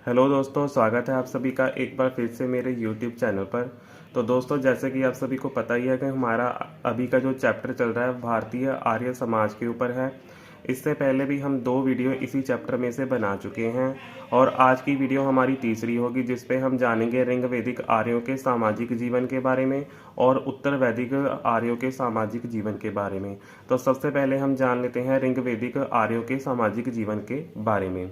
Hello दोस्तों, स्वागत है आप सभी का एक बार फिर से मेरे YouTube चैनल पर। तो दोस्तों, जैसे कि आप सभी को पता ही है कि हमारा अभी का जो चैप्टर चल रहा है भारतीय आर्य समाज के ऊपर है। इससे पहले भी हम 2 वीडियो इसी चैप्टर में से बना चुके हैं और आज की वीडियो हमारी तीसरी होगी, जिस पे हम जानेंगे रिंग वैदिक आर्यों के सामाजिक जीवन के बारे में और उत्तर वैदिक आर्यों के सामाजिक जीवन के बारे में। तो सबसे पहले हम जान लेते हैं रिंग वैदिक आर्यों के सामाजिक जीवन के बारे में।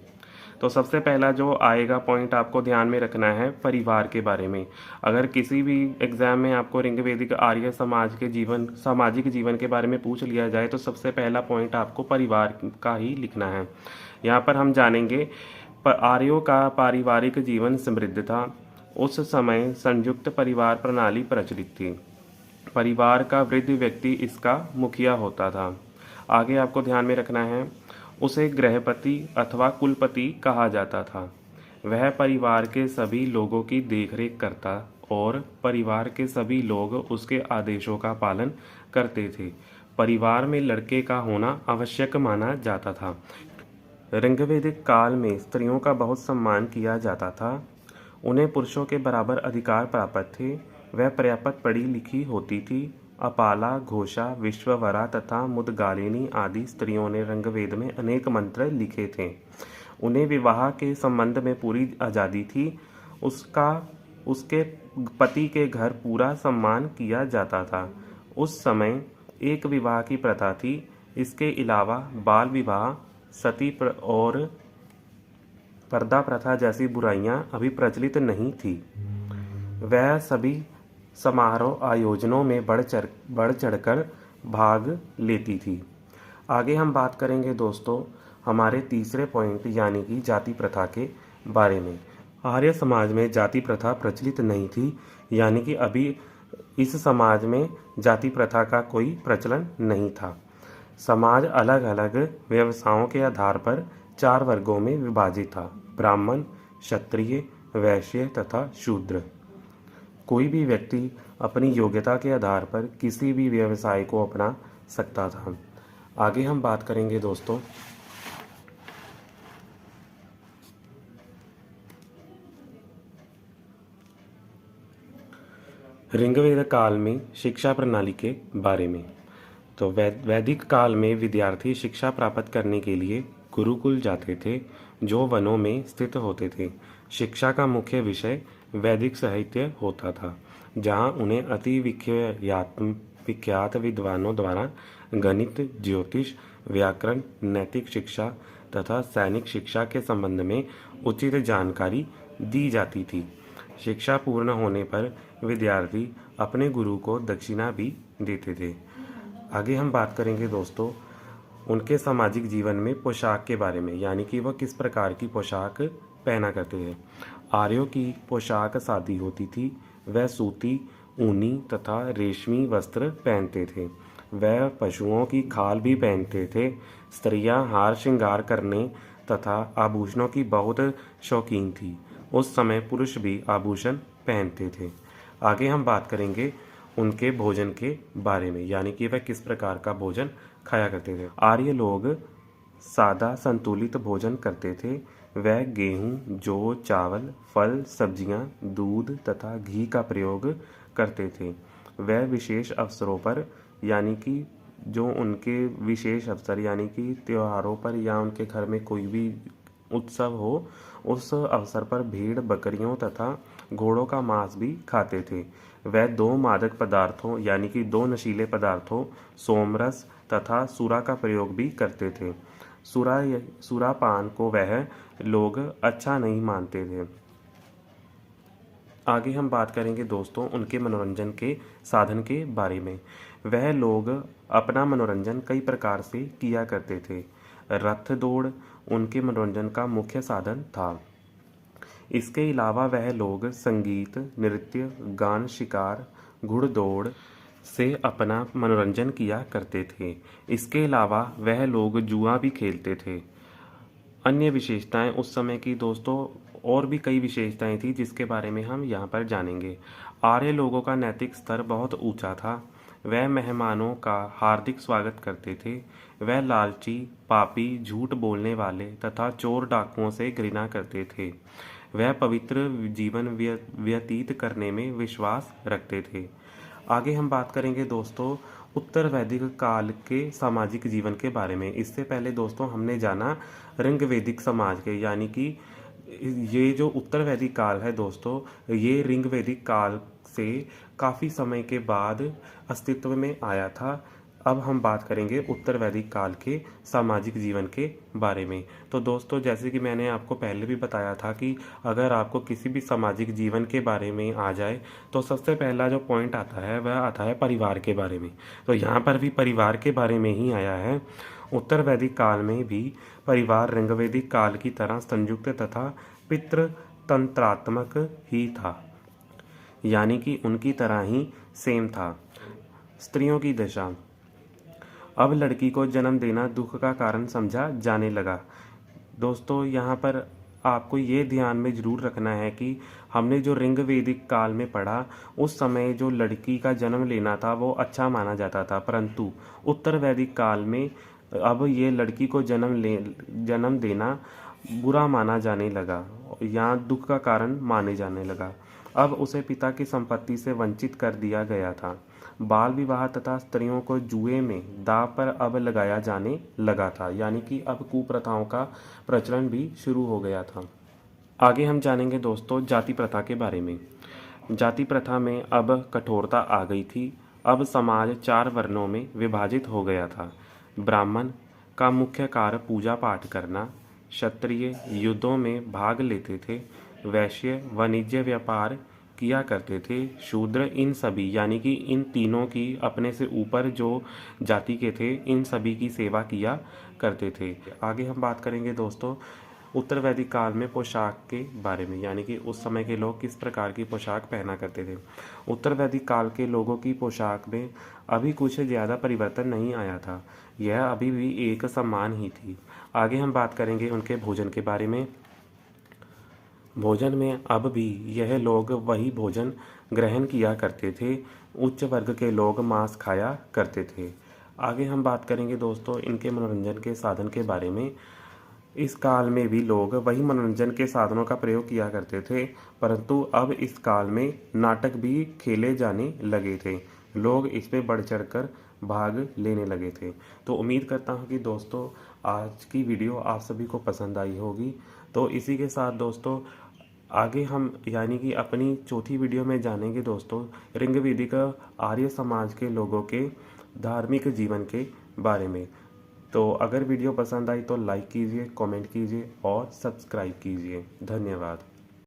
तो सबसे पहला जो आएगा पॉइंट आपको ध्यान में रखना है परिवार के बारे में। अगर किसी भी एग्जाम में आपको रिंग वैदिक आर्य समाज के जीवन सामाजिक जीवन के बारे में पूछ लिया जाए तो सबसे पहला पॉइंट आपको परिवार का ही लिखना है। यहाँ पर हम जानेंगे आर्यों का पारिवारिक जीवन समृद्ध था। उस समय संयुक्त परिवार प्रणाली प्रचलित थी। परिवार का वृद्ध व्यक्ति इसका मुखिया होता था। आगे आपको ध्यान में रखना है, उसे गृहपति अथवा कुलपति कहा जाता था। वह परिवार के सभी लोगों की देखरेख करता और परिवार के सभी लोग उसके आदेशों का पालन करते थे। परिवार में लड़के का होना आवश्यक माना जाता था। ऋग्वैदिक काल में स्त्रियों का बहुत सम्मान किया जाता था। उन्हें पुरुषों के बराबर अधिकार प्राप्त थे। वह पर्याप्त पढ़ी लिखी होती थी। अपाला, घोषा, विश्ववरा तथा मुदगालिनी आदि स्त्रियों ने ऋग्वेद में अनेक मंत्र लिखे थे। उन्हें विवाह के संबंध में पूरी आज़ादी थी। उसका उसके पति के घर पूरा सम्मान किया जाता था। उस समय एक विवाह की प्रथा थी। इसके अलावा बाल विवाह, और पर्दा प्रथा जैसी बुराइयां अभी प्रचलित नहीं थी। वह सभी समारोह आयोजनों में बढ़ चढ़कर भाग लेती थी। आगे हम बात करेंगे दोस्तों हमारे तीसरे पॉइंट यानी कि जाति प्रथा के बारे में। आर्य समाज में जाति प्रथा प्रचलित नहीं थी, यानी कि अभी इस समाज में जाति प्रथा का कोई प्रचलन नहीं था। समाज अलग अलग व्यवसायों के आधार पर 4 वर्गों में विभाजित था: ब्राह्मण, क्षत्रिय, वैश्य तथा शूद्र। कोई भी व्यक्ति अपनी योग्यता के आधार पर किसी भी व्यवसाय को अपना सकता था। आगे हम बात करेंगे दोस्तों ऋग्वेद काल में शिक्षा प्रणाली के बारे में। तो वैदिक काल में विद्यार्थी शिक्षा प्राप्त करने के लिए गुरुकुल जाते थे, जो वनों में स्थित होते थे। शिक्षा का मुख्य विषय वैदिक साहित्य होता था, जहां उन्हें अति विख्यात विद्वानों द्वारा गणित, ज्योतिष, व्याकरण, नैतिक शिक्षा तथा सैनिक शिक्षा के संबंध में उचित जानकारी दी जाती थी। शिक्षा पूर्ण होने पर विद्यार्थी अपने गुरु को दक्षिणा भी देते थे। आगे हम बात करेंगे दोस्तों उनके सामाजिक जीवन में पोशाक के बारे में, यानी कि वह किस प्रकार की पोशाक पहना करते थे। आर्यों की पोशाक सादी होती थी। वह सूती, ऊनी तथा रेशमी वस्त्र पहनते थे। वह पशुओं की खाल भी पहनते थे। स्त्रियां हार श्रृंगार करने तथा आभूषणों की बहुत शौकीन थी। उस समय पुरुष भी आभूषण पहनते थे। आगे हम बात करेंगे उनके भोजन के बारे में, यानी कि वह किस प्रकार का भोजन खाया करते थे। आर्य लोग सादा संतुलित भोजन करते थे। वह गेहूं, जौ, चावल, फल, सब्जियां, दूध तथा घी का प्रयोग करते थे। वह विशेष अवसरों पर, यानी कि जो उनके विशेष अवसर यानी कि त्योहारों पर या उनके घर में कोई भी उत्सव हो, उस अवसर पर भेड़, बकरियों तथा घोड़ों का मांस भी खाते थे। वह 2 मादक पदार्थों यानी कि 2 नशीले पदार्थों सोमरस तथा सुरा का प्रयोग भी करते थे। सुरापान को वह लोग अच्छा नहीं मानते थे। आगे हम बात करेंगे दोस्तों उनके मनोरंजन के साधन के बारे में। वह लोग अपना मनोरंजन कई प्रकार से किया करते थे। रथ दौड़ उनके मनोरंजन का मुख्य साधन था। इसके अलावा वह लोग संगीत, नृत्य, गान, शिकार, घुड़दौड़ से अपना मनोरंजन किया करते थे। इसके अलावा वह लोग जुआ भी खेलते थे। अन्य विशेषताएं उस समय की दोस्तों और भी कई विशेषताएं थी, जिसके बारे में हम यहाँ पर जानेंगे। आर्य लोगों का नैतिक स्तर बहुत ऊंचा था। वह मेहमानों का हार्दिक स्वागत करते थे। वह लालची, पापी, झूठ बोलने वाले तथा चोर डाकुओं से घृणा करते थे। वह पवित्र जीवन व्यतीत करने में विश्वास रखते थे। आगे हम बात करेंगे दोस्तों उत्तर वैदिक काल के सामाजिक जीवन के बारे में। इससे पहले दोस्तों हमने जाना ऋग वैदिक समाज के, यानी कि ये जो उत्तर वैदिक काल है दोस्तों, ये ऋग वैदिक काल से काफ़ी समय के बाद अस्तित्व में आया था। अब हम बात करेंगे उत्तर वैदिक काल के सामाजिक जीवन के बारे में। तो दोस्तों जैसे कि मैंने आपको पहले भी बताया था कि अगर आपको किसी भी सामाजिक जीवन के बारे में आ जाए तो सबसे पहला जो पॉइंट आता है वह आता है परिवार के बारे में। तो यहाँ पर भी परिवार के बारे में ही आया है। उत्तर वैदिक काल में भी परिवार ऋग वैदिक काल की तरह संयुक्त तथा पितृतंत्रात्मक ही था, यानी कि उनकी तरह ही सेम था। स्त्रियों की दशा। अब लड़की को जन्म देना दुख का कारण समझा जाने लगा। दोस्तों यहाँ पर आपको ये ध्यान में ज़रूर रखना है कि हमने जो ऋग वैदिक काल में पढ़ा उस समय जो लड़की का जन्म लेना था वो अच्छा माना जाता था, परंतु उत्तर वैदिक काल में अब ये लड़की को जन्म देना बुरा माना जाने लगा, यहाँ दुख का कारण माने जाने लगा। अब उसे पिता की संपत्ति से वंचित कर दिया गया था। बाल विवाह तथा स्त्रियों को जुए में दांव पर अब लगाया जाने लगा था, यानी कि अब कुप्रथाओं का प्रचलन भी शुरू हो गया था। आगे हम जानेंगे दोस्तों जाति प्रथा के बारे में। जाति प्रथा में अब कठोरता आ गई थी। अब समाज 4 वर्णों में विभाजित हो गया था। ब्राह्मण का मुख्य कार्य पूजा पाठ करना, क्षत्रिय युद्धों में भाग लेते थे, वैश्य वाणिज्य व्यापार किया करते थे, शूद्र इन सभी यानी कि इन तीनों की अपने से ऊपर जो जाति के थे इन सभी की सेवा किया करते थे। आगे हम बात करेंगे दोस्तों उत्तर वैदिक काल में पोशाक के बारे में, यानी कि उस समय के लोग किस प्रकार की पोशाक पहना करते थे। उत्तर वैदिक काल के लोगों की पोशाक में अभी कुछ ज़्यादा परिवर्तन नहीं आया था, यह अभी भी एक समान ही थी। आगे हम बात करेंगे उनके भोजन के बारे में। भोजन में अब भी यह लोग वही भोजन ग्रहण किया करते थे। उच्च वर्ग के लोग मांस खाया करते थे। आगे हम बात करेंगे दोस्तों इनके मनोरंजन के साधन के बारे में। इस काल में भी लोग वही मनोरंजन के साधनों का प्रयोग किया करते थे, परंतु अब इस काल में नाटक भी खेले जाने लगे थे। लोग इस पे बढ़ चढ़कर भाग लेने लगे थे। तो उम्मीद करता हूँ कि दोस्तों आज की वीडियो आप सभी को पसंद आई होगी। तो इसी के साथ दोस्तों आगे हम यानी कि अपनी चौथी वीडियो में जानेंगे दोस्तों ऋग वैदिक आर्य समाज के लोगों के धार्मिक जीवन के बारे में। तो अगर वीडियो पसंद आई तो लाइक कीजिए, कमेंट कीजिए और सब्सक्राइब कीजिए। धन्यवाद।